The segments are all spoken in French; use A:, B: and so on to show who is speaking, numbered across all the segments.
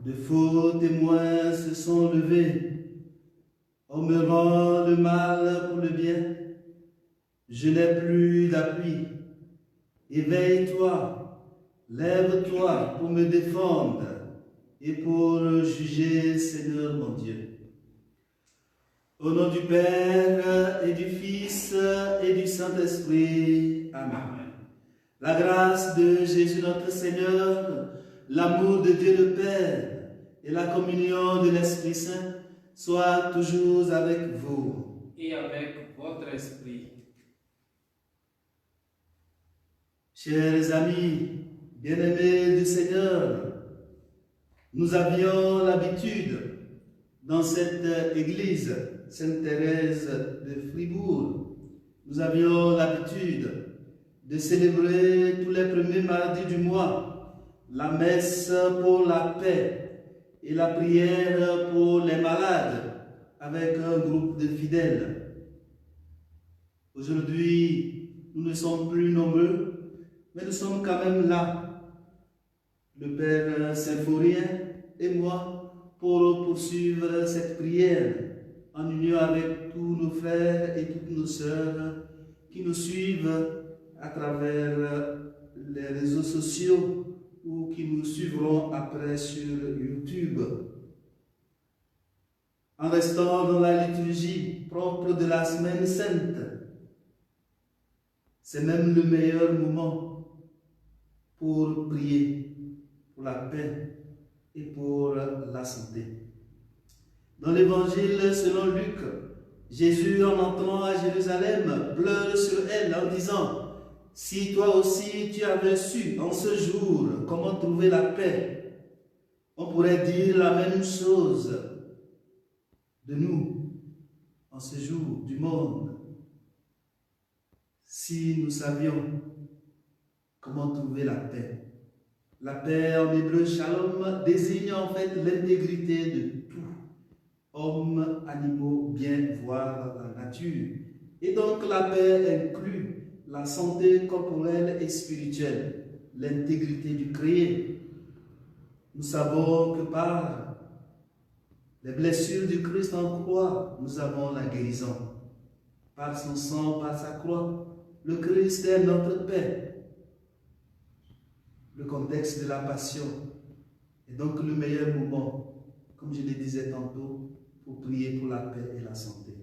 A: De faux témoins se sont levés. On me rend le mal pour le bien. Je n'ai plus d'appui. Éveille-toi, lève-toi pour me défendre et pour juger, Seigneur mon Dieu. Au nom du Père et du Fils et du Saint-Esprit. Amen. La grâce de Jésus notre Seigneur, l'amour de Dieu le Père et la communion de l'Esprit Saint soient toujours avec vous.
B: Et avec votre esprit.
A: Chers amis, bien-aimés du Seigneur, nous avions l'habitude dans cette église Sainte-Thérèse de Fribourg, nous avions l'habitude de célébrer tous les premiers mardis du mois la messe pour la paix et la prière pour les malades avec un groupe de fidèles. Aujourd'hui, nous ne sommes plus nombreux, mais nous sommes quand même là, le Père Symphorien et moi, pour poursuivre cette prière en union avec tous nos frères et toutes nos sœurs qui nous suivent à travers les réseaux sociaux ou qui nous suivront après sur YouTube. En restant dans la liturgie propre de la Semaine Sainte, c'est même le meilleur moment pour prier pour la paix et pour la santé. Dans l'évangile selon Luc, Jésus, en entrant à Jérusalem, pleure sur elle en disant: « Si toi aussi tu avais su en ce jour comment trouver la paix, on pourrait dire la même chose de nous en ce jour du monde. Si nous savions comment trouver la paix. » La paix en hébreu shalom désigne en fait l'intégrité de tout, hommes, animaux, bien, voire la nature. Et donc la paix inclut la santé corporelle et spirituelle, l'intégrité du créé. Nous savons que par les blessures du Christ en croix, nous avons la guérison. Par son sang, par sa croix, le Christ est notre paix. Le contexte de la passion est donc le meilleur moment, comme je le disais tantôt, pour prier pour la paix et la santé.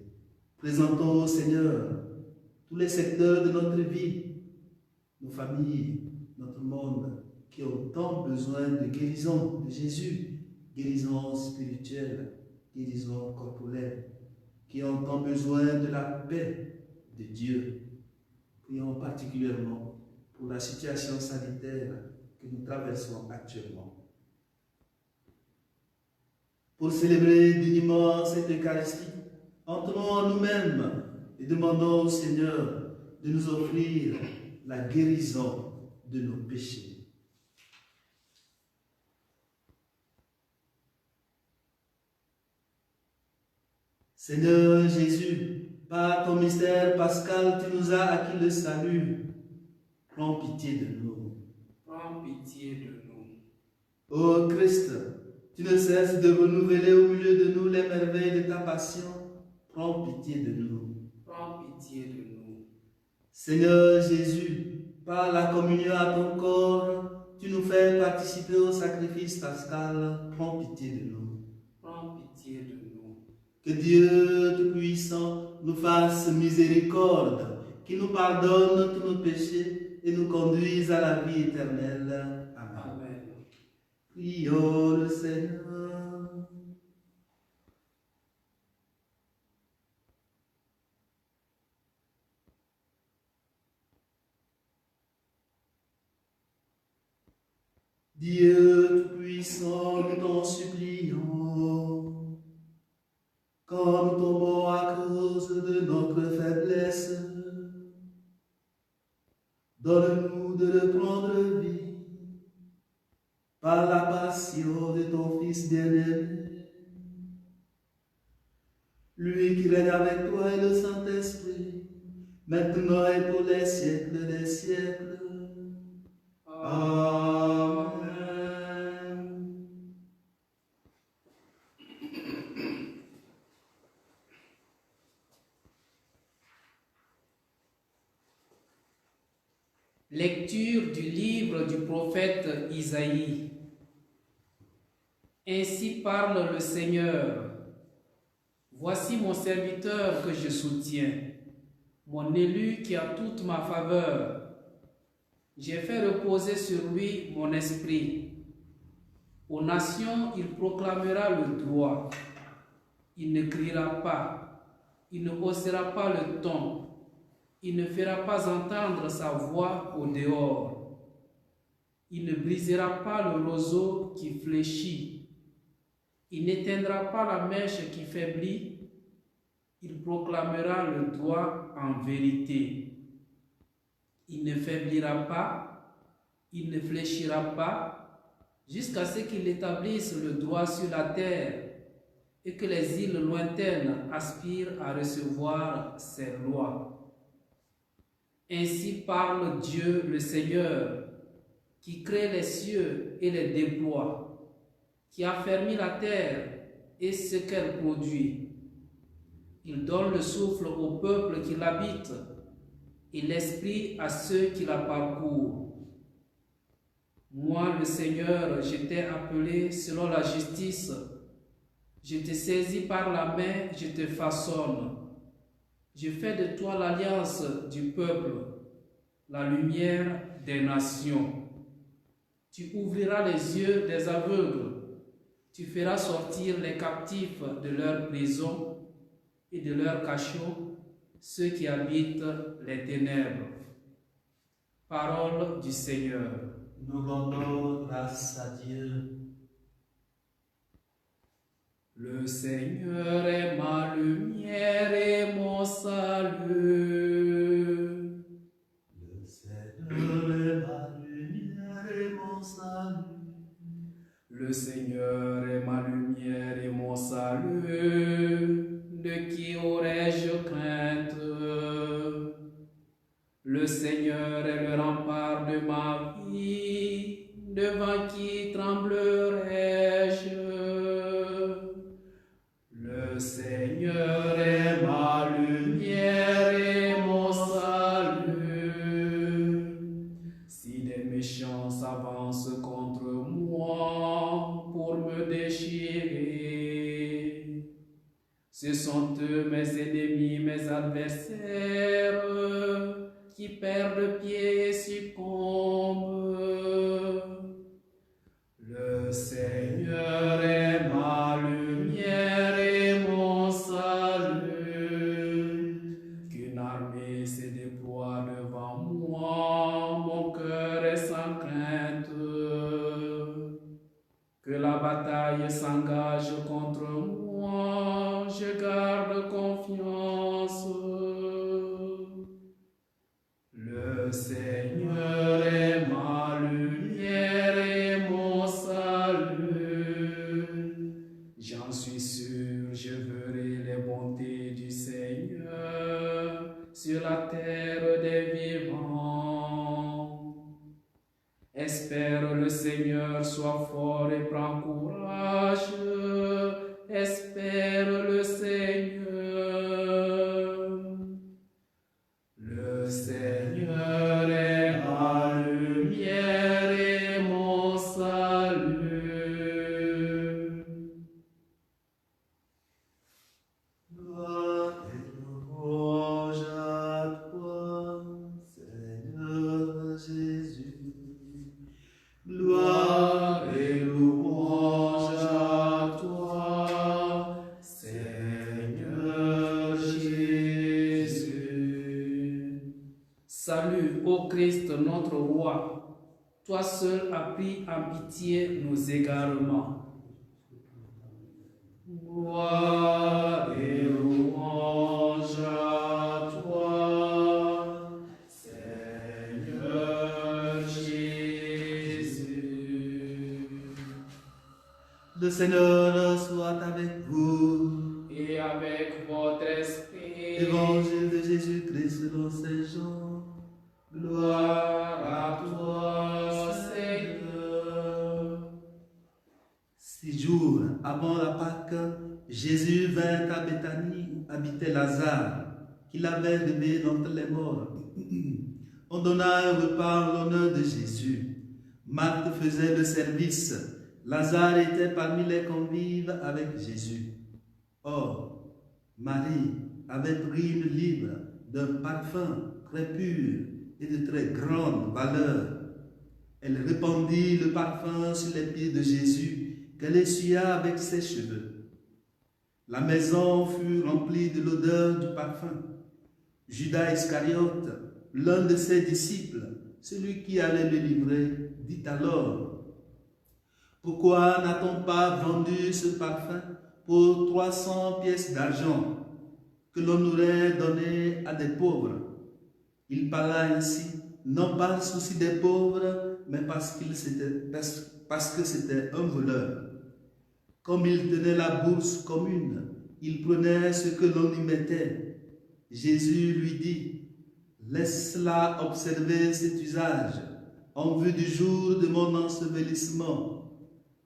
A: Présentons au Seigneur tous les secteurs de notre vie, nos familles, notre monde, qui ont tant besoin de guérison de Jésus, guérison spirituelle, guérison corporelle, qui ont tant besoin de la paix de Dieu. Prions particulièrement pour la situation sanitaire que nous traversons actuellement. Pour célébrer dignement cette Eucharistie, entrons en nous-mêmes et demandons au Seigneur de nous offrir la guérison de nos péchés. Seigneur Jésus, par ton mystère pascal, tu nous as acquis le salut. Prends pitié de nous.
B: Prends pitié de nous.
A: Ô Christ, tu ne cesses de renouveler au milieu de nous les merveilles de ta passion. Prends pitié de nous.
B: Prends pitié de nous.
A: Seigneur Jésus, par la communion à ton corps, tu nous fais participer au sacrifice pascal. Prends pitié de nous.
B: Prends pitié de nous.
A: Que Dieu Tout-Puissant nous fasse miséricorde, qu'il nous pardonne tous nos péchés et nous conduise à la vie éternelle. Amen.
B: Amen.
A: Prions le Seigneur. Dieu Tout-Puissant, nous t'en supplions, quand nous tombons à cause de notre faiblesse, donne-nous de reprendre vie par la passion de ton Fils bien-aimé. Lui qui règne avec toi et le Saint-Esprit, maintenant et pour les siècles des siècles. Amen.
B: Lecture du livre du prophète Isaïe. Ainsi parle le Seigneur. Voici mon serviteur que je soutiens, mon élu qui a toute ma faveur. J'ai fait reposer sur lui mon esprit. Aux nations, il proclamera le droit. Il ne criera pas, il ne haussera pas le ton, il ne fera pas entendre sa voix au dehors. Il ne brisera pas le roseau qui fléchit. Il n'éteindra pas la mèche qui faiblit. Il proclamera le droit en vérité. Il ne faiblira pas, il ne fléchira pas, jusqu'à ce qu'il établisse le droit sur la terre et que les îles lointaines aspirent à recevoir ses lois. Ainsi parle Dieu le Seigneur, qui crée les cieux et les déploie, qui affermit la terre et ce qu'elle produit. Il donne le souffle au peuple qui l'habite et l'esprit à ceux qui la parcourent. Moi, le Seigneur, je t'ai appelé selon la justice. Je te saisis par la main, je te façonne. Je fais de toi l'alliance du peuple, la lumière des nations. Tu ouvriras les yeux des aveugles. Tu feras sortir les captifs de leur prison et de leur cachot, ceux qui habitent les ténèbres. Parole du Seigneur.
A: Nous rendons grâce à Dieu.
B: Le Seigneur est ma lumière et mon salut.
A: Le Seigneur est ma lumière et mon salut.
B: Le Seigneur est ma lumière et mon salut. De qui aurais-je crainte? Le Seigneur est le rempart de ma vie. Devant qui tremblerais-je? Le Seigneur est ma lumière et mon salut. Si des méchants s'avancent contre moi pour me déchirer, ce sont eux mes ennemis, mes adversaires, qui perdent pied et succombent. Le Seigneur est ma lumière et mon salut. Qu'une armée se déploie devant moi, mon cœur est sans crainte. Que la bataille s'engage contre moi, je garde confiance. Le Seigneur est ma lumière et mon salut. J'en suis sûr, je verrai les bontés du Seigneur sur la terre des vivants. Espère le Seigneur, sois fort et prends courage. Espère le Seigneur. Le Seigneur est ma lumière et mon salut.
A: Gloire et louange à toi, Seigneur Jésus. Gloire et louange à toi, Seigneur Jésus.
B: Salut ô Christ notre roi, toi seul as pris en pitié nos égarements.
A: Gloire et louange à toi, Seigneur Jésus. Le Seigneur soit avec vous.
B: Et avec votre esprit,
A: Évangile de Jésus-Christ selon Saint Jean. Gloire à toi, Seigneur. 6 jours avant la Pâque, Jésus vint à Béthanie où habitait Lazare, qu'il avait levé d'entre les morts. On donna un repas en l'honneur de Jésus. Marthe faisait le service. Lazare était parmi les convives avec Jésus. Or, Marie avait pris une livre d'un parfum très pur et de très grande valeur. Elle répandit le parfum sur les pieds de Jésus, qu'elle essuya avec ses cheveux. La maison fut remplie de l'odeur du parfum. Judas Iscariote, l'un de ses disciples, celui qui allait le livrer, dit alors: pourquoi n'a-t-on pas vendu ce parfum pour 300 pièces d'argent que l'on aurait donné à des pauvres? Il parla ainsi, non par souci des pauvres, mais parce que c'était un voleur. Comme il tenait la bourse commune, il prenait ce que l'on y mettait. Jésus lui dit: laisse-la observer cet usage en vue du jour de mon ensevelissement.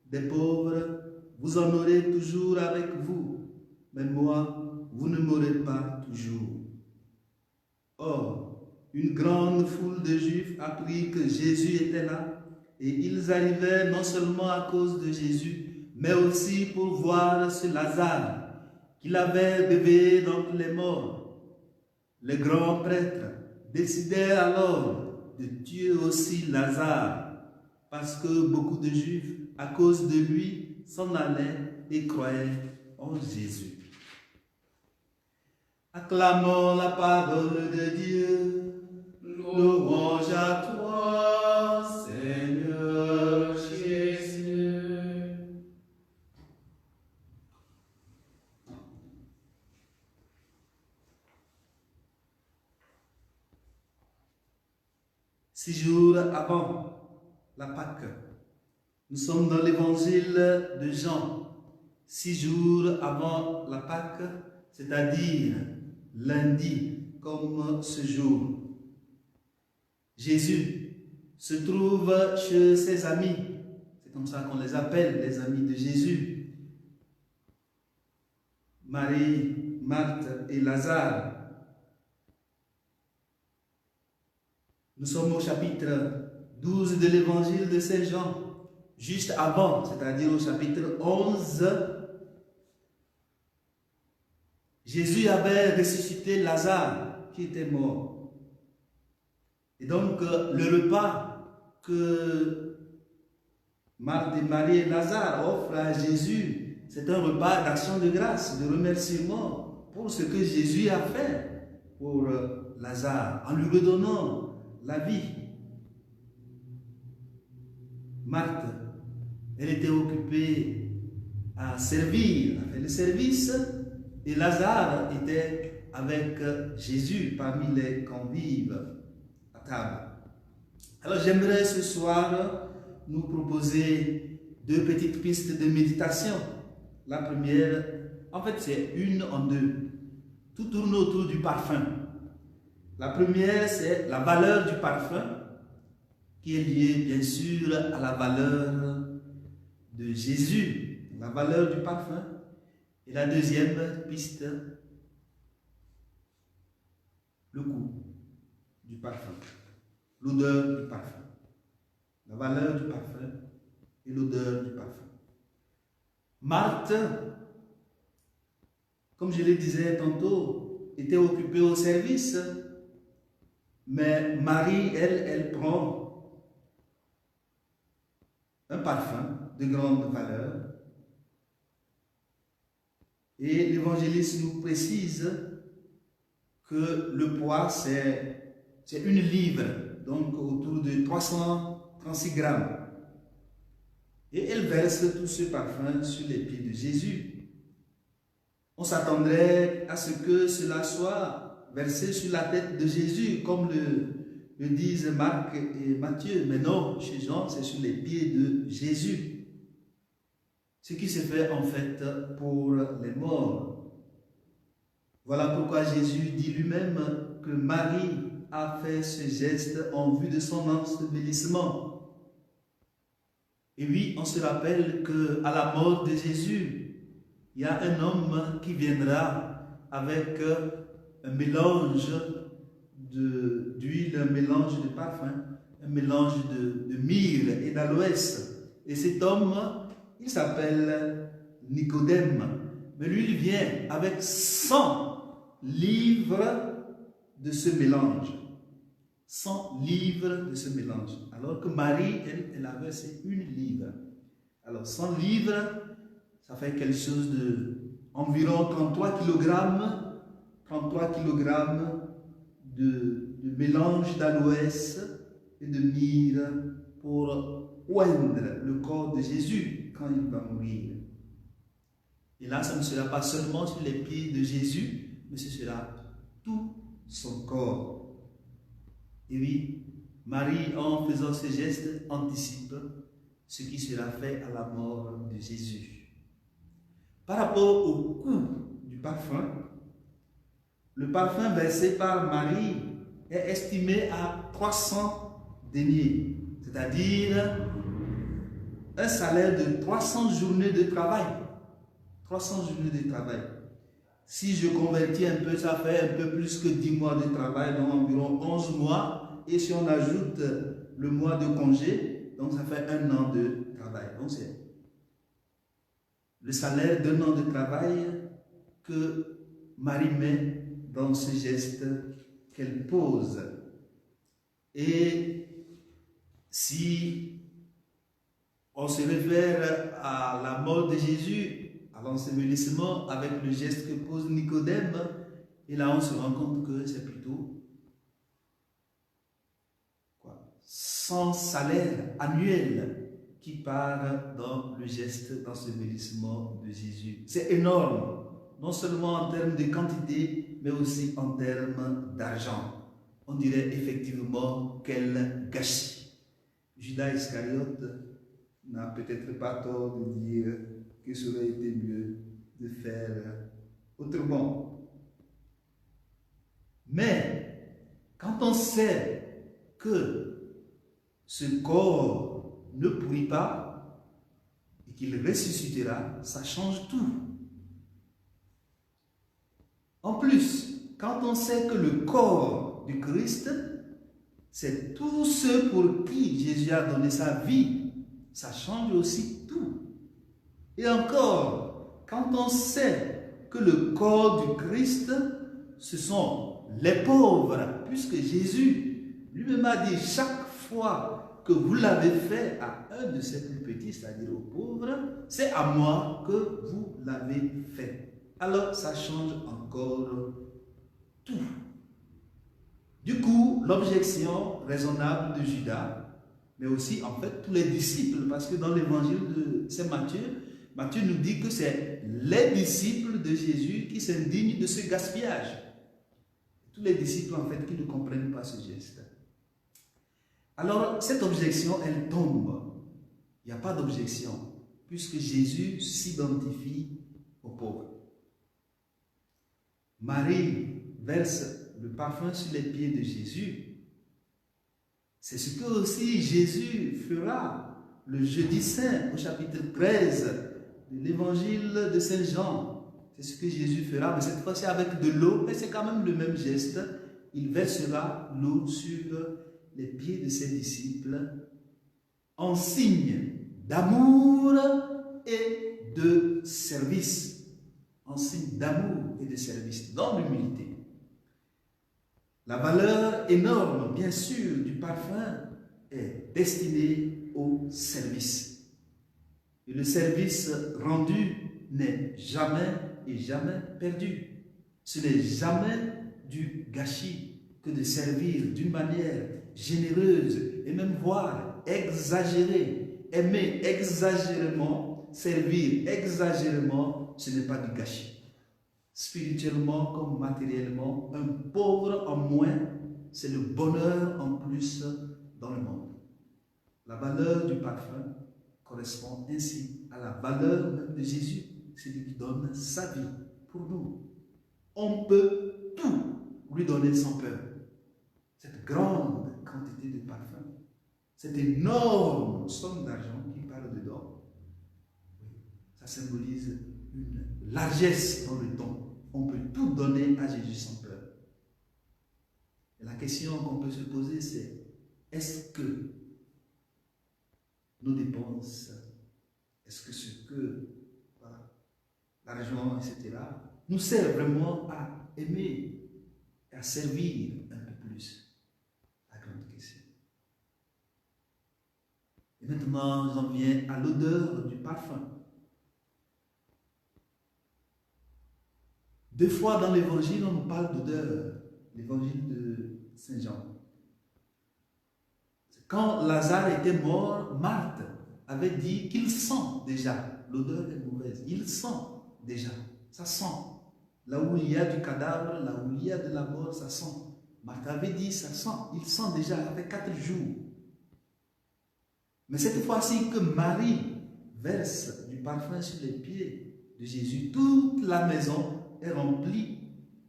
A: Des pauvres, vous en aurez toujours avec vous, mais moi, vous ne m'aurez pas toujours. Or, une grande foule de Juifs apprit que Jésus était là, et ils arrivaient non seulement à cause de Jésus, mais aussi pour voir ce Lazare, qu'il avait réveillé d'entre les morts. Les grands prêtres décidèrent alors de tuer aussi Lazare, parce que beaucoup de Juifs, à cause de lui, s'en allaient et croyaient en Jésus. Acclamons la parole de Dieu. Louange à toi, Seigneur Jésus. Six jours avant la Pâque, nous sommes dans l'évangile de Jean. 6 jours avant la Pâque, c'est-à-dire lundi, comme ce jour. Jésus se trouve chez ses amis. C'est comme ça qu'on les appelle, les amis de Jésus. Marie, Marthe et Lazare. Nous sommes au chapitre 12 de l'évangile de Saint Jean. Juste avant, c'est-à-dire au chapitre 11, Jésus avait ressuscité Lazare qui était mort. Et donc, le repas que Marthe et Marie et Lazare offrent à Jésus, c'est un repas d'action de grâce, de remerciement pour ce que Jésus a fait pour Lazare, en lui redonnant la vie. Marthe, elle était occupée à servir, à faire le service, et Lazare était avec Jésus parmi les convives à table. Alors j'aimerais ce soir nous proposer deux petites pistes de méditation. La première, en fait c'est une en deux. Tout tourne autour du parfum. La première, c'est la valeur du parfum, qui est liée bien sûr à la valeur de Jésus, la valeur du parfum. Et la deuxième piste, le goût du parfum, l'odeur du parfum, la valeur du parfum et l'odeur du parfum. Marthe, comme je le disais tantôt, était occupée au service, mais Marie, elle prend un parfum de grande valeur. Et l'évangéliste nous précise que le poids, c'est une livre, donc autour de 336 grammes. Et elle verse tout ce parfum sur les pieds de Jésus. On s'attendrait à ce que cela soit versé sur la tête de Jésus, comme le disent Marc et Matthieu. Mais non, chez Jean, c'est sur les pieds de Jésus. Ce qui se fait en fait pour les morts. Voilà pourquoi Jésus dit lui-même que Marie a fait ce geste en vue de son ensevelissement. Et oui, on se rappelle qu'à la mort de Jésus, il y a un homme qui viendra avec un mélange d'huile, un mélange de parfum, un mélange de myrrhe et d'aloès. Et cet homme, il s'appelle Nicodème. Mais lui, il vient avec 100 livres de ce mélange. 100 livres de ce mélange. Alors que Marie, elle avait c'est 1 livre. Alors 100 livres, ça fait quelque chose de environ 33 kg. 33 kg de mélange d'aloès et de myrrhe pour oindre le corps de Jésus quand il va mourir. Et là, ça ne sera pas seulement sur les pieds de Jésus, mais ce sera tout son corps. Et oui, Marie, en faisant ce geste, anticipe ce qui sera fait à la mort de Jésus. Par rapport au coût du parfum, le parfum versé par Marie est estimé à 300 deniers, c'est-à-dire un salaire de 300 journées de travail. 300 journées de travail. Si je convertis un peu, ça fait un peu plus que 10 mois de travail, donc environ 11 mois. Et si on ajoute le mois de congé, donc ça fait 1 an de travail. Donc c'est le salaire d'1 an de travail que Marie met dans ce geste qu'elle pose. Et si on se réfère à la mort de Jésus, à l'ensevelissement avec le geste que pose Nicodème, et là on se rend compte que c'est plutôt 100 salaires annuels qui part dans le geste d'ensevelissement de Jésus. C'est énorme, non seulement en termes de quantité, mais aussi en termes d'argent. On dirait effectivement quel gâchis. Judas Iscariote n'a peut-être pas tort de dire que ça aurait été mieux de faire autrement. Mais quand on sait que ce corps ne pourrit pas et qu'il ressuscitera, ça change tout. En plus, quand on sait que le corps du Christ, c'est tous ceux pour qui Jésus a donné sa vie, ça change aussi tout. Et encore, quand on sait que le corps du Christ, ce sont les pauvres, puisque Jésus lui-même a dit chaque fois que vous l'avez fait à un de ses plus petits, c'est-à-dire aux pauvres, c'est à moi que vous l'avez fait. Alors ça change encore tout. Du coup, l'objection raisonnable de Judas, mais aussi en fait tous les disciples, parce que dans l'évangile de Saint Matthieu, Matthieu nous dit que c'est les disciples de Jésus qui s'indignent de ce gaspillage. Tous les disciples en fait qui ne comprennent pas ce geste. Alors cette objection, elle tombe. Il n'y a pas d'objection, puisque Jésus s'identifie aux pauvres. Marie verse le parfum sur les pieds de Jésus. C'est ce que aussi Jésus fera le jeudi saint au chapitre 13 de l'évangile de Saint Jean. C'est ce que Jésus fera, mais cette fois-ci avec de l'eau, mais c'est quand même le même geste. Il versera l'eau sur les pieds de ses disciples en signe d'amour et de service. En signe d'amour et de service, dans l'humilité. La valeur énorme, bien sûr, du parfum est destinée au service. Et le service rendu n'est jamais et jamais perdu. Ce n'est jamais du gâchis que de servir d'une manière généreuse et même voire exagérée. Aimer exagérément, servir exagérément, ce n'est pas du gâchis. Spirituellement comme matériellement, un pauvre en moins, c'est le bonheur en plus dans le monde. La valeur du parfum correspond ainsi à la valeur même de Jésus, celui qui donne sa vie pour nous. On peut tout lui donner sans peur. Cette grande quantité de parfum, cette énorme somme d'argent qui parle dedans, ça symbolise une largesse dans le don. On peut tout donner à Jésus sans peur. Et La question qu'on peut se poser, c'est est-ce que nos dépenses, est-ce que ce que voilà, l'argent, etc., nous sert vraiment à aimer, à servir un peu plus? La grande question. Et maintenant, j'en viens à l'odeur du parfum. Deux fois dans l'évangile, on nous parle d'odeur. L'évangile de Saint Jean. Quand Lazare était mort, Marthe avait dit qu'il sent déjà. L'odeur est mauvaise. Il sent déjà. Ça sent. Là où il y a du cadavre, là où il y a de la mort, ça sent. Marthe avait dit, ça sent. Il sent déjà, ça fait 4 jours. Mais cette fois-ci que Marie verse du parfum sur les pieds de Jésus, toute la maison est remplie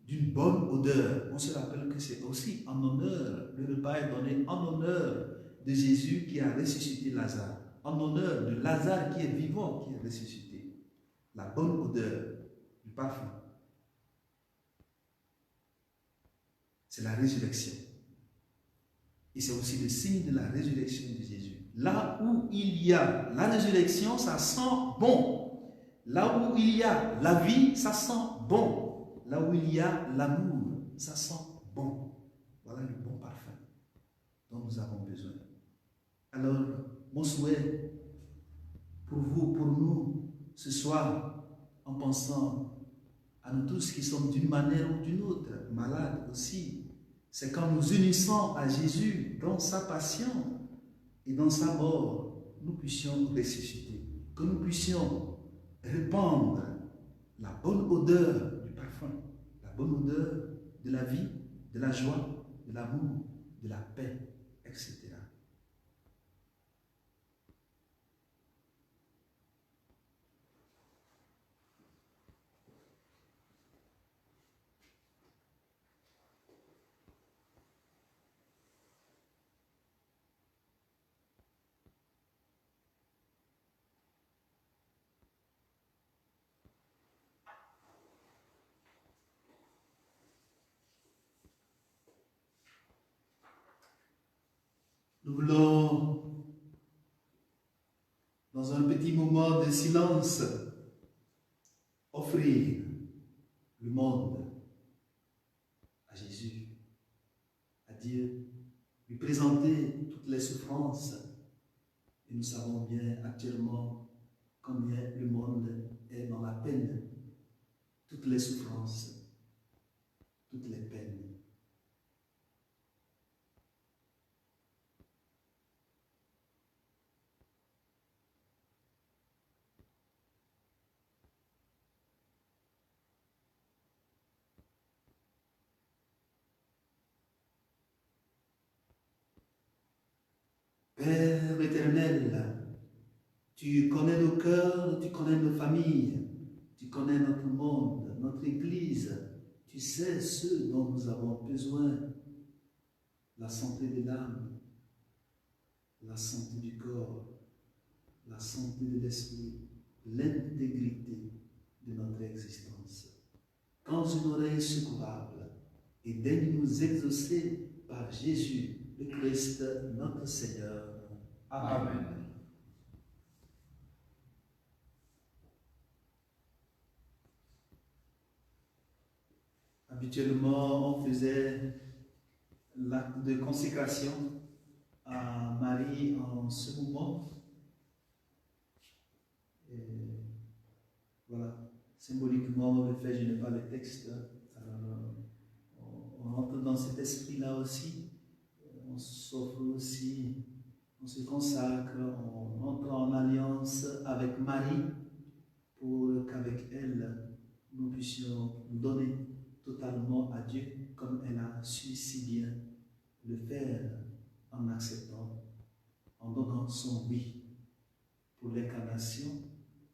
A: d'une bonne odeur. On se rappelle que c'est aussi en honneur, le repas est donné en honneur de Jésus qui a ressuscité Lazare, en honneur de Lazare qui est vivant, qui est ressuscité. La bonne odeur du parfum. C'est la résurrection. Et c'est aussi le signe de la résurrection de Jésus. Là où il y a la résurrection, ça sent bon. Là où il y a la vie, ça sent bon. Là où il y a l'amour, ça sent bon. Voilà le bon parfum dont nous avons besoin. Alors, mon souhait pour vous, pour nous, ce soir, en pensant à nous tous qui sommes d'une manière ou d'une autre, malades aussi, c'est qu'en nous unissant à Jésus dans sa passion et dans sa mort, nous puissions ressusciter, que nous puissions répandre la bonne odeur du parfum, la bonne odeur de la vie, de la joie, de l'amour, de la paix, etc. Nous voulons, dans un petit moment de silence, offrir le monde à Jésus, à Dieu, lui présenter toutes les souffrances. Et nous savons bien actuellement combien le monde est dans la peine, toutes les souffrances, toutes les peines. Père éternel, tu connais nos cœurs, tu connais nos familles, tu connais notre monde, notre Église, tu sais ce dont nous avons besoin, la santé de l'âme, la santé du corps, la santé de l'esprit, l'intégrité de notre existence. Tends une oreille secourable et daigne nous exaucer par Jésus, le Christ, notre Seigneur. Amen. Amen. Habituellement, on faisait l'acte de consécration à Marie en ce moment. Et voilà, symboliquement, le fait, je n'ai pas le texte. Alors, on rentre dans cet esprit-là aussi. On s'offre aussi, on se consacre, on entre en alliance avec Marie pour qu'avec elle, nous puissions nous donner totalement à Dieu comme elle a su si bien le faire en acceptant, en donnant son oui pour l'incarnation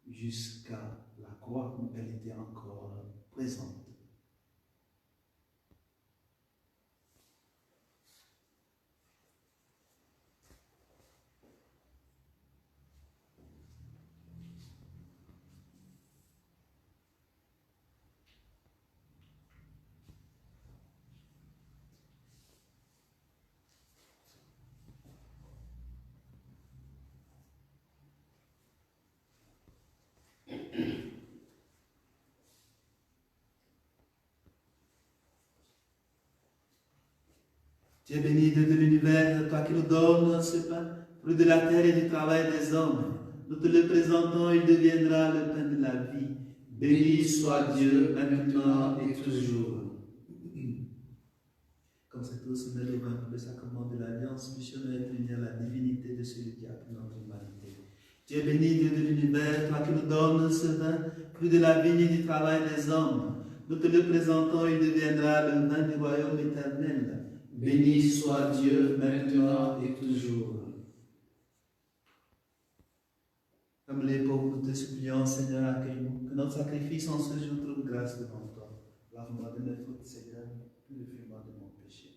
A: jusqu'à la croix où elle était encore présente. Tu es béni de l'univers, toi qui nous donnes ce pain, fruit de la terre et du travail des hommes. Nous te le présentons, il deviendra le pain de la vie. Béni soit Dieu, maintenant et toujours. Comme c'est au sommet du le sacrement de l'alliance, missionnaire unis à la divinité de celui qui a pris notre humanité. Tu es béni, Dieu de l'univers, toi qui nous donnes ce vin, fruit de la vigne et du travail des hommes. Nous te le présentons, il deviendra le vin du royaume éternel. Béni soit Dieu, maintenant et toujours. Comme les pauvres, nous te supplions, Seigneur, accueille-nous, que notre sacrifice en ce jour trouve grâce devant toi. Lave-moi de mes fautes, Seigneur, purifie-moi de mon péché.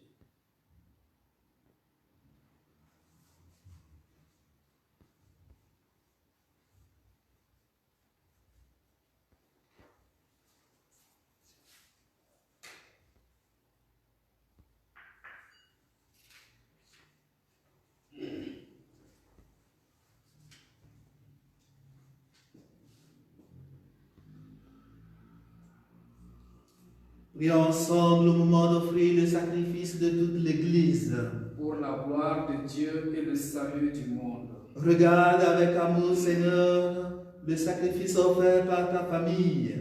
A: Prions ensemble au moment d'offrir le sacrifice de toute l'Église.
B: Pour la gloire de Dieu et le salut du monde.
A: Regarde avec amour, Seigneur, le sacrifice offert par ta famille.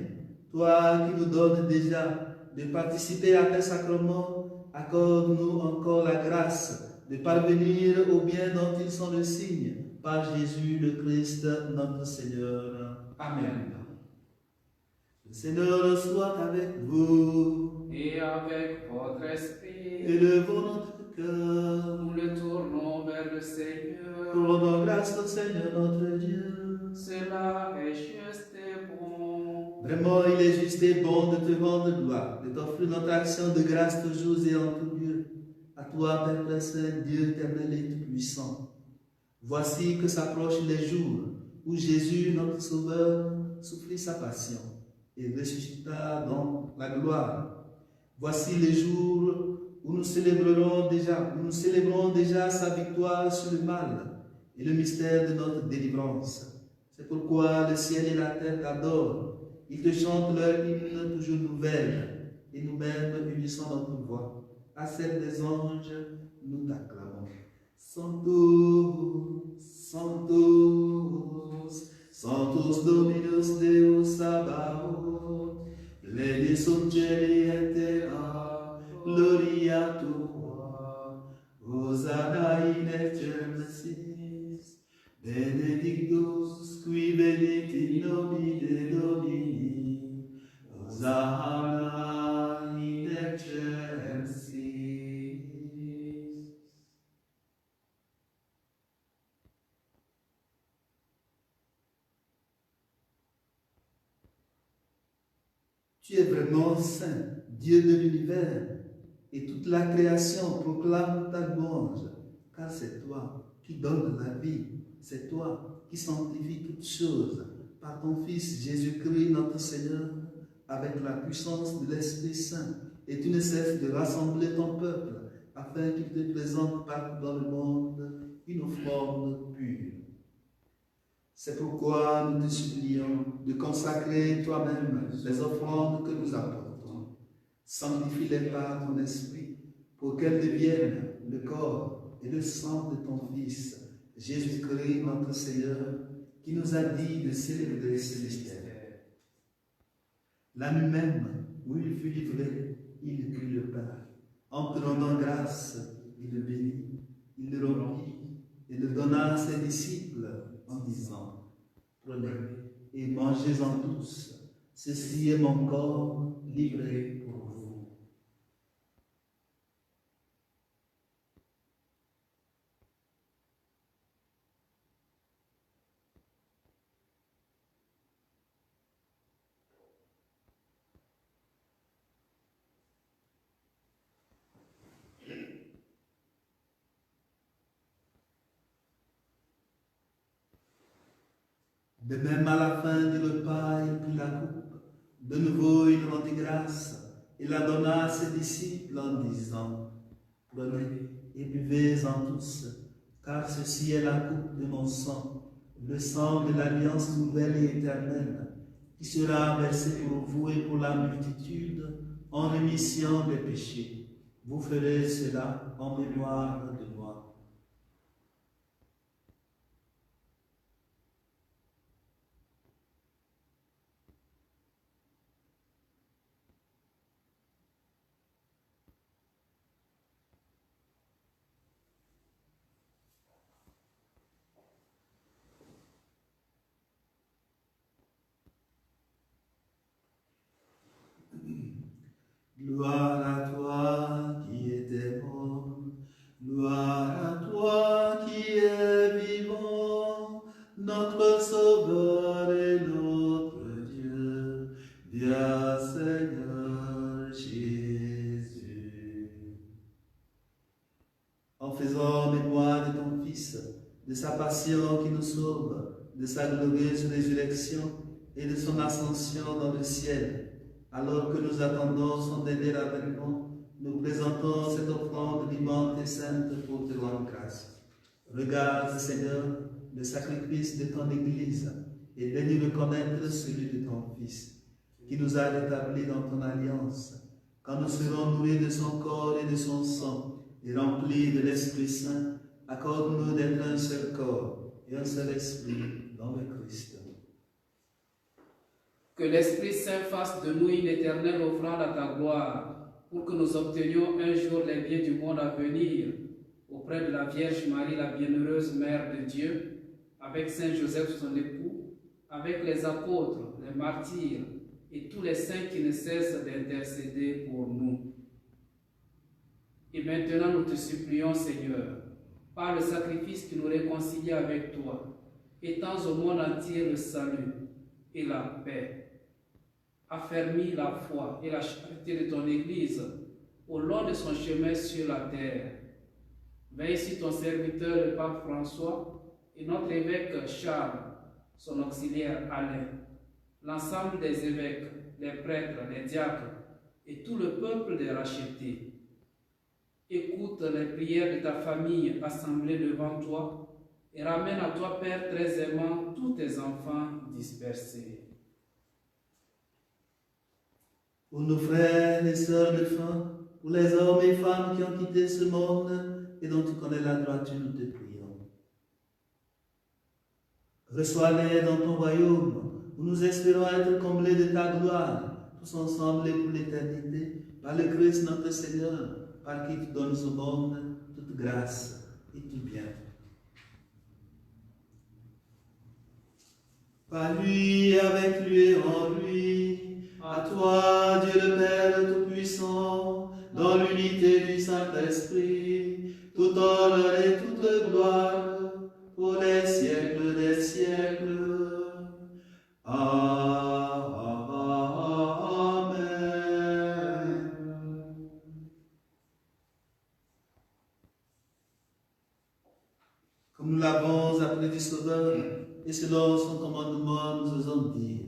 A: Toi qui nous donnes déjà de participer à tes sacrements, accorde-nous encore la grâce de parvenir au bien dont ils sont le signe. Par Jésus le Christ, notre Seigneur.
B: Amen.
A: Le Seigneur soit avec vous.
B: Et avec votre esprit,
A: Élevons notre cœur.
B: nous le tournons vers le Seigneur.
A: Rendons grâce au Seigneur notre Dieu.
B: Cela est juste et bon.
A: Vraiment, il est juste et bon de te rendre gloire, de t'offrir notre action de grâce toujours et en tout lieu. À toi, Père Saint, Dieu éternel et tout-puissant. Voici que s'approchent les jours où Jésus, notre Sauveur, souffrit sa passion et ressuscita dans la gloire. Voici les jours où nous célébrons déjà sa victoire sur le mal et le mystère de notre délivrance. C'est pourquoi le ciel et la terre t'adorent. Ils te chantent leur hymne toujours nouvelle, et nous-mêmes unissons notre voix à celle des anges, nous t'acclamons. Sanctus, Sanctus, Sanctus Dominus Deus Sabaoth, pleni sub cieli et terra, gloria tua, Hosanna in excelsis, benedictus qui venit in nomine Domini, Hosanna in excelsis. Tu es vraiment saint, Dieu de l'univers, et toute la création proclame ta louange, car c'est toi qui donnes la vie, c'est toi qui sanctifies toutes choses par ton Fils Jésus-Christ notre Seigneur, avec la puissance de l'Esprit Saint, et tu ne cesses de rassembler ton peuple, afin qu'il te présente partout dans le monde une offrande pure. C'est pourquoi nous te supplions de consacrer toi-même les offrandes que nous apportons. Sanctifie-les par ton esprit, pour qu'elles deviennent le corps et le sang de ton Fils, Jésus-Christ notre Seigneur, qui nous a dit de célébrer ce mystère. La nuit même où il fut livré, il prit le pain. En te rendant grâce, il le bénit, il le rompit et le donna à ses disciples en disant: prenez et mangez-en tous, ceci est mon corps livré pour vous. De même, à la fin du repas, il prit la coupe. De nouveau, il rendit grâce et la donna à ses disciples en disant: prenez et buvez-en tous, car ceci est la coupe de mon sang, le sang de l'alliance nouvelle et éternelle, qui sera versé pour vous et pour la multitude en rémission des péchés. Vous ferez cela en mémoire de moi. Gloire à toi qui étais mort, gloire à toi qui es vivant, notre Sauveur et notre Dieu, viens Seigneur Jésus. En faisant mémoire de ton Fils, de sa passion qui nous sauve, de sa glorieuse résurrection et de son ascension dans le ciel, alors que nous attendons son dernier avènement, nous présentons cette offrande vivante et sainte pour te rendre grâce. Regarde, Seigneur, le sacrifice de ton Église et daignes reconnaître celui de ton Fils, qui nous a rétablis dans ton alliance. Quand nous serons nourris de son corps et de son sang et remplis de l'Esprit Saint, accorde-nous d'être un seul corps et un seul esprit dans le Christ.
B: Que l'Esprit Saint fasse de nous une éternelle offrande à ta gloire, pour que nous obtenions un jour les biens du monde à venir, auprès de la Vierge Marie, la bienheureuse Mère de Dieu, avec Saint Joseph son époux, avec les apôtres, les martyrs et tous les saints qui ne cessent d'intercéder pour nous. Et maintenant nous te supplions, Seigneur, par le sacrifice qui nous réconcilie avec toi, étends au monde entier le salut et la paix. Affermis la foi et la charité de ton Église au long de son chemin sur la terre. Veille sur ton serviteur, le pape François, et notre évêque Charles, son auxiliaire Alain, l'ensemble des évêques, les prêtres, les diacres et tout le peuple des rachetés. Écoute les prières de ta famille assemblée devant toi et ramène à toi, Père très aimant, tous tes enfants dispersés.
A: Pour nos frères et sœurs de fin, pour les hommes et femmes qui ont quitté ce monde et dont tu connais la droiture, nous te prions. Reçois-les dans ton royaume, où nous espérons être comblés de ta gloire, tous ensemble et pour l'éternité, par le Christ notre Seigneur, par qui tu donnes au monde toute grâce et tout bien. Par lui, avec lui et en lui, à toi, Dieu le Père Tout-Puissant, dans l'unité du Saint-Esprit, tout honneur et toute gloire, pour les siècles des siècles. Amen. Comme nous l'avons appris du Sauveur, et selon son commandement, nous osons dire: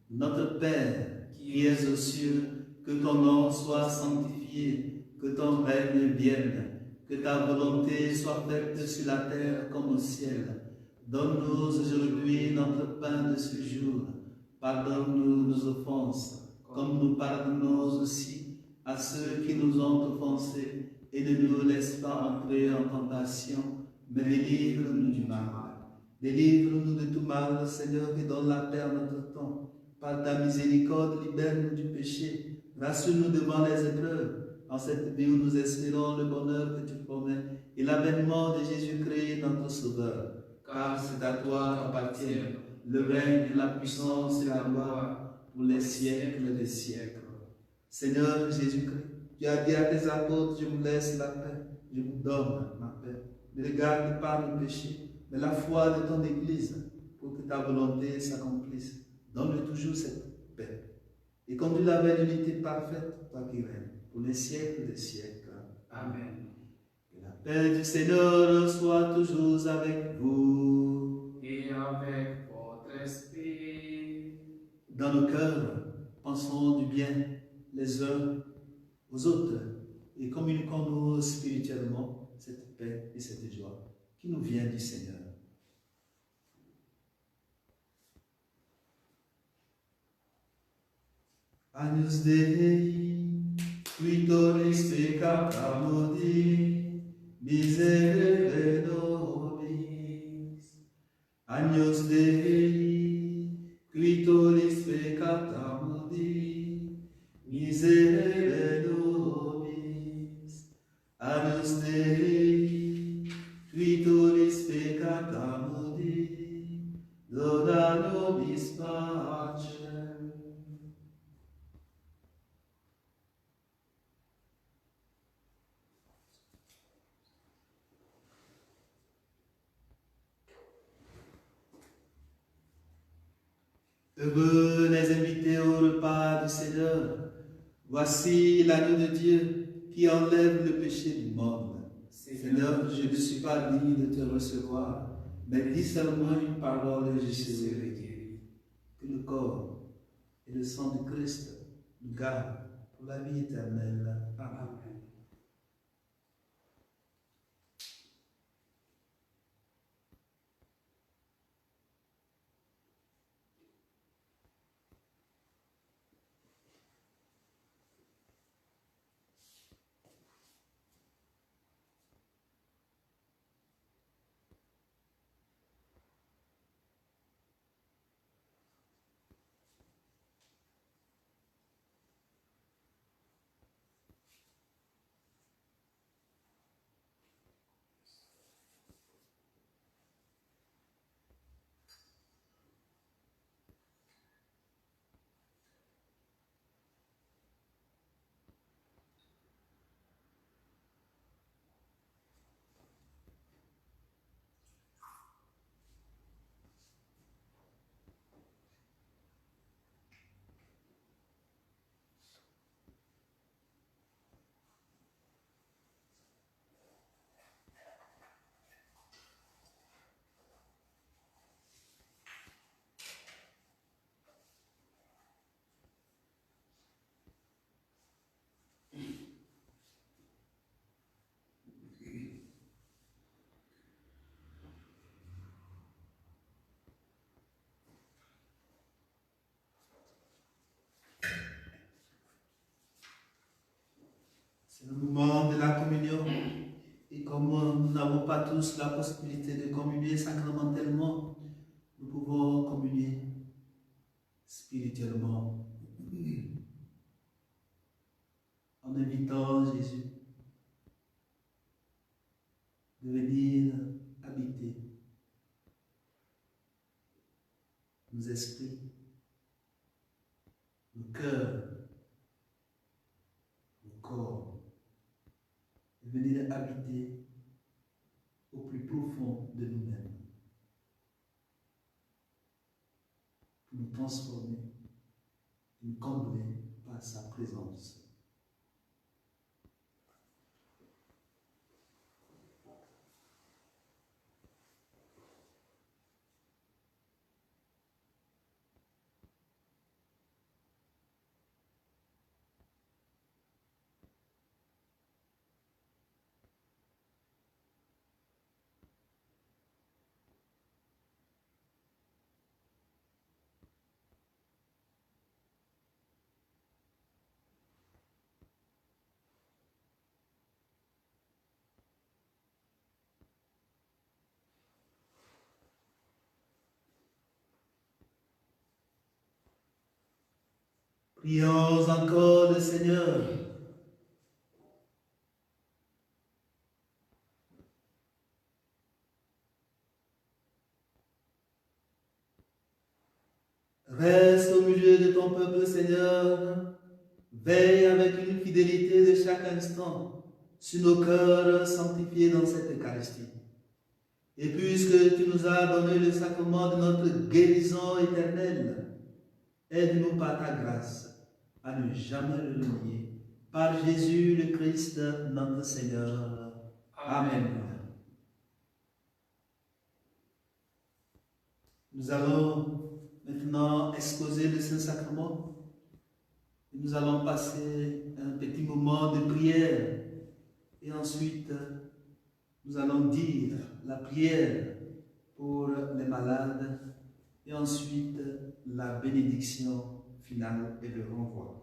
A: Notre Père, qui es aux cieux, que ton nom soit sanctifié, que ton règne vienne, que ta volonté soit faite sur la terre comme au ciel. Donne-nous aujourd'hui notre pain de ce jour. Pardonne-nous nos offenses, comme nous pardonnons aussi à ceux qui nous ont offensés, et ne nous laisse pas entrer en tentation, mais délivre-nous du mal. Délivre-nous de tout mal, Seigneur, et donne la paix à notre temps. Par ta miséricorde, libère-nous du péché. Rassure-nous devant les épreuves. En cette vie où nous espérons le bonheur que tu promets et l'avènement de Jésus-Christ, notre Sauveur. Car c'est à toi qu'appartiennent le règne, la puissance et la gloire pour les siècles des siècles. Seigneur Jésus-Christ, tu as dit à tes apôtres: je vous laisse la paix, je vous donne ma paix. Ne regarde pas nos péchés, mais la foi de ton Église, pour que ta volonté s'accomplisse. Donne-lui toujours cette paix. Et conduis la vers l'unité parfaite, toi qui règnes, pour les siècles des siècles.
B: Amen.
A: Que la paix du Seigneur soit toujours avec vous.
B: Et avec votre esprit.
A: Dans nos cœurs, pensons du bien les uns aux autres et communiquons-nous spirituellement cette paix et cette joie qui nous vient du Seigneur. Agnus Dei, Scriptoris peccata modi, miserere nobis. Agnus Dei, Scriptoris peccata modi, miserere nobis. Agnus Dei, Scriptoris peccata modi, dona nobis pacem. Heureux les invités au repas du Seigneur. Voici l'agneau de Dieu qui enlève le péché du monde. Seigneur, je ne suis pas digne de te recevoir, mais dis seulement une parole et je serai guéri. Que le corps et le sang du Christ nous gardent pour la vie éternelle. Amen. C'est le moment de la communion. Et comme nous n'avons pas tous la possibilité de communier sacramentellement, nous pouvons communier spirituellement en invitant Jésus de venir habiter nos esprits, nos cœurs, nos corps, de venir habiter au plus profond de nous-mêmes, pour nous transformer, nous combler par sa présence. Prions encore le Seigneur. Reste au milieu de ton peuple, Seigneur. Veille avec une fidélité de chaque instant sur nos cœurs sanctifiés dans cette Eucharistie. Et puisque tu nous as donné le sacrement de notre guérison éternelle, aide-nous par ta grâce à ne jamais le renier. Par Jésus le Christ, notre Seigneur. Amen. Nous allons maintenant exposer le Saint-Sacrement. Nous allons passer un petit moment de prière. Et ensuite, nous allons dire la prière pour les malades. Et ensuite, la bénédiction finale et le renvoi.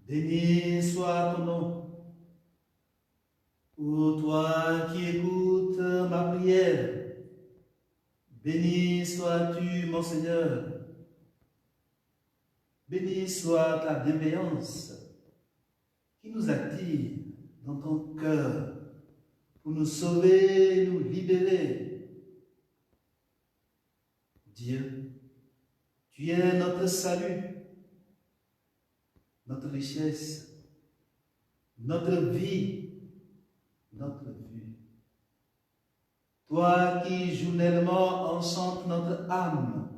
A: Béni soit ton nom. Ô toi qui écoutes ma prière, béni sois-tu, mon Seigneur. Béni soit ta bienveillance qui nous attire dans ton cœur pour nous sauver, nous libérer. Dieu, tu es notre salut, notre richesse, notre vie, notre vue. Toi qui journellement enchantes notre âme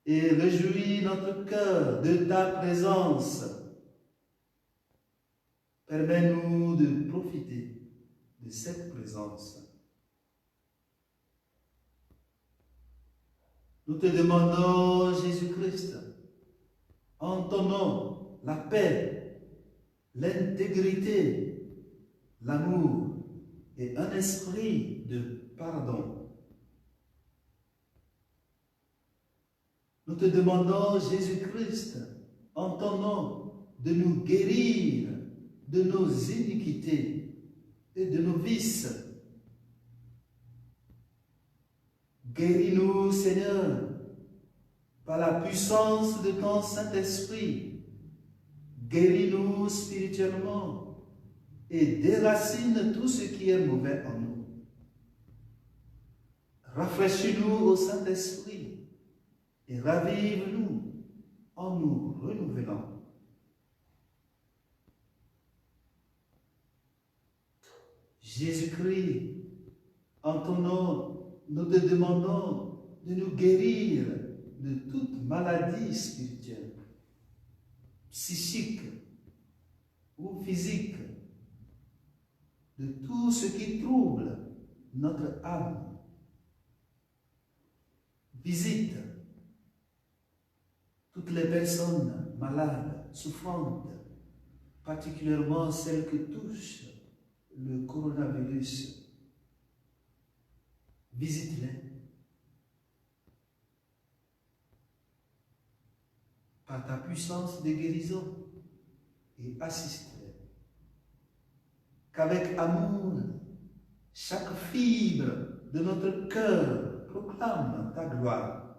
A: et réjouis notre cœur de ta présence, permets-nous de profiter de cette présence. Nous te demandons, Jésus-Christ, en ton nom, la paix, l'intégrité, l'amour et un esprit de pardon. Nous te demandons, Jésus-Christ, en ton nom, de nous guérir de nos iniquités et de nos vices. Guéris-nous, Seigneur, par la puissance de ton Saint-Esprit. Guéris-nous spirituellement et déracine tout ce qui est mauvais en nous. Rafraîchis-nous au Saint-Esprit et ravive-nous en nous renouvelant. Jésus-Christ, en ton nom, nous te demandons de nous guérir de toute maladie spirituelle, psychique ou physique, de tout ce qui trouble notre âme. Visite toutes les personnes malades, souffrantes, particulièrement celles qui touchent le coronavirus. Visite-les par ta puissance de guérison et assiste-les. Qu'avec amour, chaque fibre de notre cœur proclame ta gloire.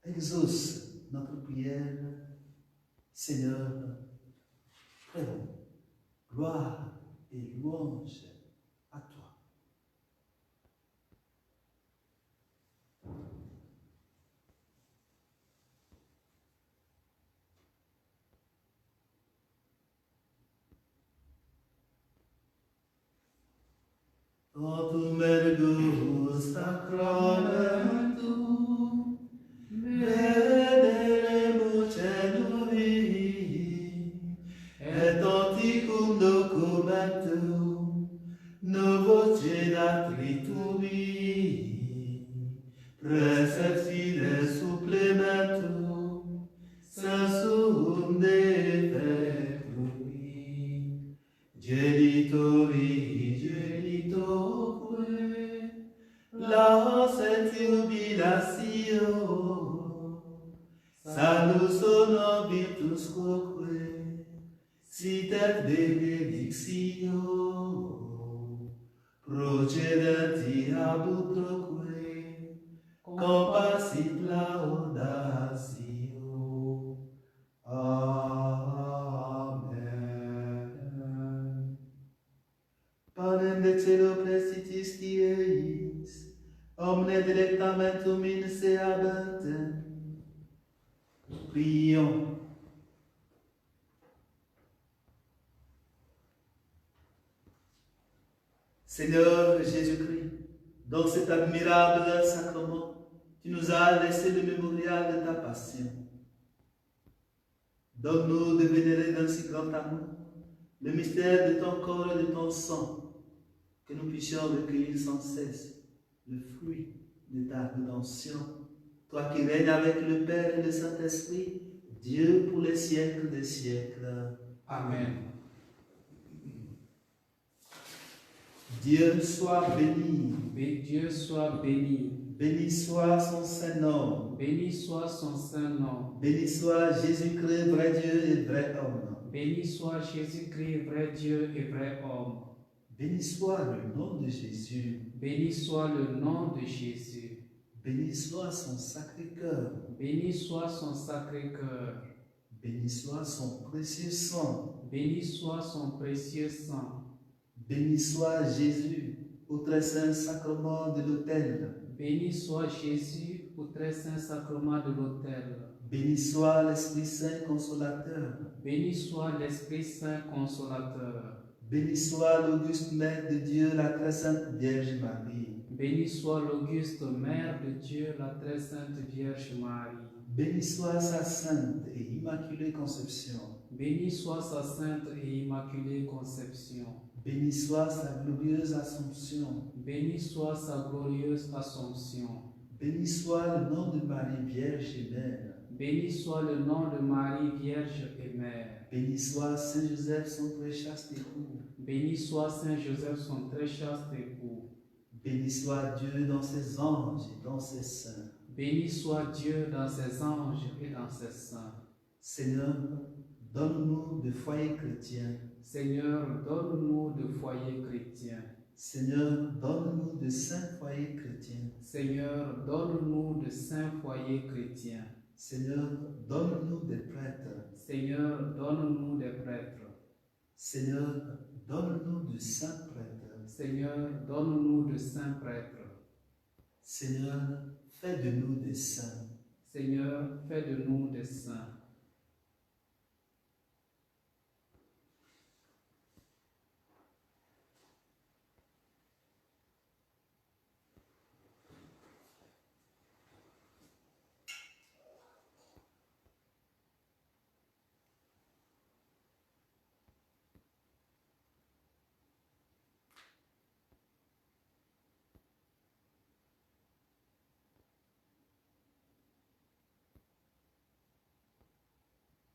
A: Exauce notre prière, Seigneur, prions. Gloire et louange à toi. O tu mergus sacramentum, vedere cenuvi, et anticum documentum, novoce datri tubi, preceptile supplementum, sensum defectui, genitori, la sentiubilatio, salus honor virtus quoque, sit et benedictio, procedenti ab utroque, compassit laudatio. Amen. Panem de celo prestitis Dieis, omne delectamentum in se abatem. Prions. Seigneur Jésus-Christ, dans cet admirable sacrement, tu nous as laissé le mémorial de ta passion. Donne-nous de vénérer d'un si grand amour le mystère de ton corps et de ton sang, que nous puissions recueillir sans cesse le fruit de ta rédemption. Toi qui règnes avec le Père et le Saint-Esprit, Dieu pour les siècles des siècles.
B: Amen.
A: Dieu soit béni.
B: Mais Dieu soit béni.
A: Béni soit son saint nom.
B: Béni soit son saint nom.
A: Béni soit Jésus-Christ, vrai Dieu et vrai homme.
B: Béni soit Jésus-Christ, vrai Dieu et vrai homme.
A: Béni soit le nom de Jésus.
B: Béni soit le nom de Jésus.
A: Béni soit son sacré cœur.
B: Béni soit son sacré cœur.
A: Béni soit son précieux sang.
B: Béni soit son précieux sang.
A: Béni soit Jésus au très saint sacrement de l'autel.
B: Béni soit Jésus au très saint sacrement de l'autel.
A: Béni soit l'Esprit Saint consolateur.
B: Béni soit l'Esprit Saint consolateur.
A: Béni soit l'auguste Mère de Dieu, la très sainte Vierge Marie.
B: Béni soit l'auguste Mère de Dieu, la très sainte Vierge Marie.
A: Béni soit sa sainte et immaculée conception.
B: Béni soit sa sainte et immaculée conception.
A: Béni soit sa glorieuse Assomption.
B: Béni soit sa glorieuse Assomption.
A: Béni soit le nom de Marie Vierge et Mère.
B: Béni soit le nom de Marie Vierge et Mère.
A: Béni soit Saint Joseph, son très chaste époux.
B: Béni soit Saint Joseph, son très chaste époux.
A: Béni soit Dieu dans ses anges et dans ses saints.
B: Béni soit Dieu dans ses anges et dans ses saints.
A: Seigneur, donne-nous de foyers chrétiens.
B: Seigneur, donne-nous de foyers chrétiens.
A: Seigneur, donne-nous de saints foyers chrétiens.
B: Seigneur, donne-nous de saints foyers chrétiens.
A: Seigneur, donne-nous des prêtres.
B: Seigneur, donne-nous des prêtres.
A: Seigneur, donne-nous de saints prêtres.
B: Seigneur, donne-nous de saints prêtres.
A: Seigneur, fais de nous des saints.
B: Seigneur, fais de nous des saints.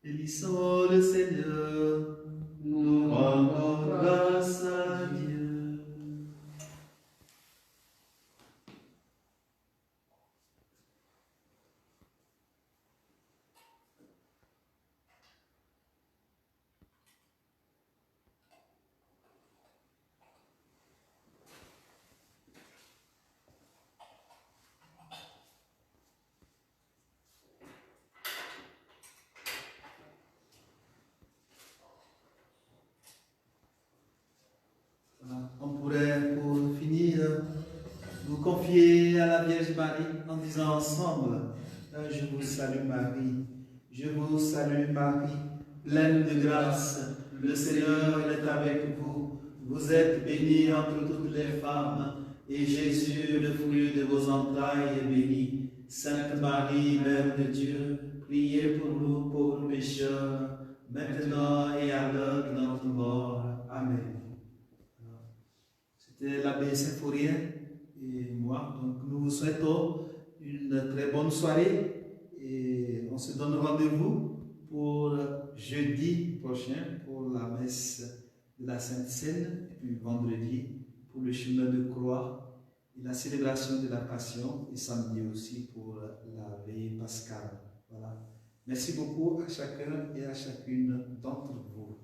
A: Bénissons le Seigneur, nous rendons grâce à Dieu. Voilà. On pourrait, pour finir, vous confier à la Vierge Marie en disant ensemble, je vous salue Marie, je vous salue Marie, pleine de grâce, le Seigneur est avec vous. Vous êtes bénie entre toutes les femmes, et Jésus, le fruit de vos entrailles, est béni. Sainte Marie, Mère de Dieu, priez pour nous pauvres pécheurs, maintenant et à l'heure de notre mort. Amen. C'était l'abbé Symphorien et moi. Donc nous vous souhaitons une très bonne soirée et on se donne rendez-vous pour jeudi prochain pour la messe de la Sainte Seine et puis vendredi pour le chemin de croix et la célébration de la Passion et samedi aussi pour la veille pascale. Voilà. Merci beaucoup à chacun et à chacune d'entre vous.